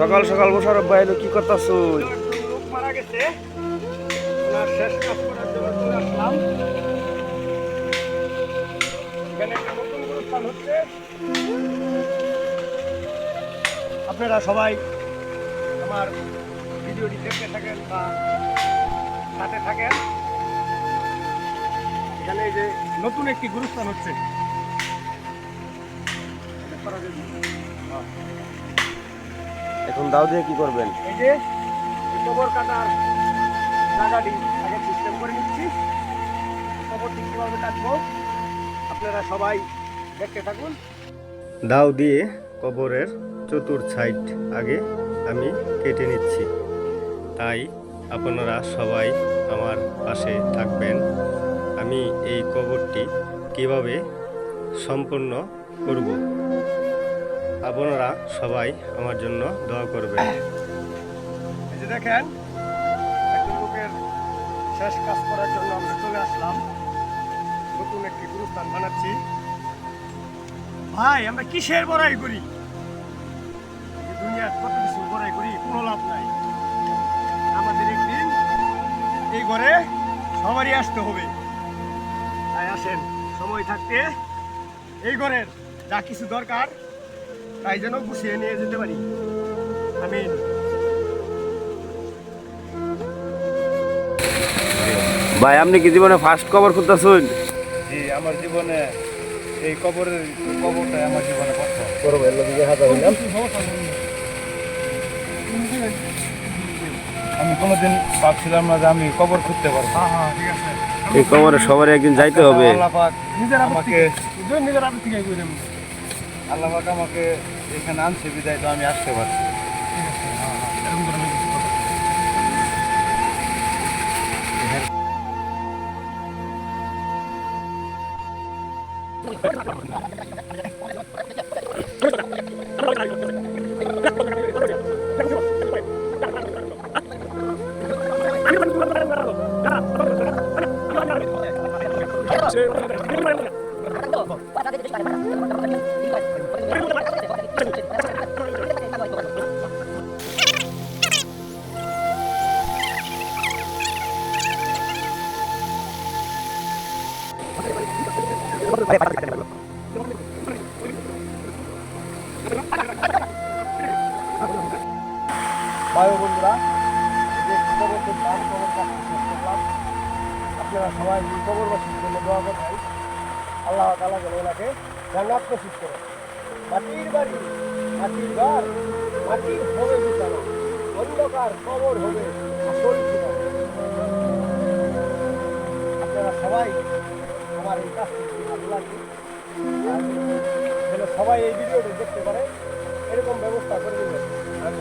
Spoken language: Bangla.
সকাল সকাল মোশারফ ভাই এলো কি করতেছ? লোক মারা গেছে, ওনার শেষ কাজ করার জন্য চলে আসলাম। এখানে একটা নতুন অনুষ্ঠান হচ্ছে, আপনারা সবাই আমার ভিডিওটি দেখতে থাকেন বা সাথে থাকেন। এখানে এই যে নতুন একটি গুরুস্থান হচ্ছে, এখন দাও দিয়ে কি করবেন? এই যে এই কবর কাটার জায়গাটি আগে সিস্টেম করে নিচ্ছি। কবরটি কীভাবে কাটবো আপনারা সবাই দেখতে থাকুন। দাও দিয়ে কবরের চতুর সাইড আগে আমি কেটে নিচ্ছি, তাই আপনারা সবাই আমার পাশে থাকবেন। আমি এই কবরটি কিভাবে সম্পূর্ণ করব, আপনারা সবাই আমার জন্য দোয়া করবেন। এই যে দেখেন, একজন লোকের শেষ কাজ করার জন্য আমরা চলে আসলাম। নতুন একটি গুরুস্থান বানাচ্ছি। ভাই, আমরা কিসের বড়াই করি? এই দুনিয়ার কত কিছু বড়াই করি, কোনো লাভ নাই। আমাদের একদিন এই ঘরে সবারই আসতে হবে। তাই আসেন, সময় থাকতে এই ঘরের যা কিছু দরকার তাই যেন গুছিয়ে নিয়ে যেতে পারি। আমিন। ভাই আপনি কি জীবনে ফার্স্ট কবর খুঁজতেছেন? জি, আমার জীবনে এই কবরটাই আমার জীবনে প্রথম। আমি কোনোদিন ভাবছিলাম না যে আমি কবর খুঁজতে পারবো। হ্যাঁ হ্যাঁ, ঠিক আছে। এই কবরে সবার একদিন যাইতে হবে। আল্লাহ পাক নিজের আমাকে নিজের আপনি থেকে করে দেবেন। আল্লাহ পাক আমাকে এখানে আনছে বিদায় তো আমি আসতে পারছি। এরকম করে আমি কিছু কথা। ভাই ও বন্ধুরা, যে কবর করলাম, কবর কাজটি শেষ করলাম। আপনারা সবাই এই কবরবাসীর জন্য দোয়া করবেন। আল্লাহ তাআলা যেন ওনাকে জান্নাত নসিব করে। মাটির বাড়ি, মাটির ঘর, মাটির হবে বিছানা, অন্ধকার কবর হবে আসল ঠিকানা। আপনারা সবাই আমার এই কাজটি ভালো লাগে, আর যেন সবাই এই ভিডিওটি দেখতে পারে এরকম ব্যবস্থা করে দেবেন। আমি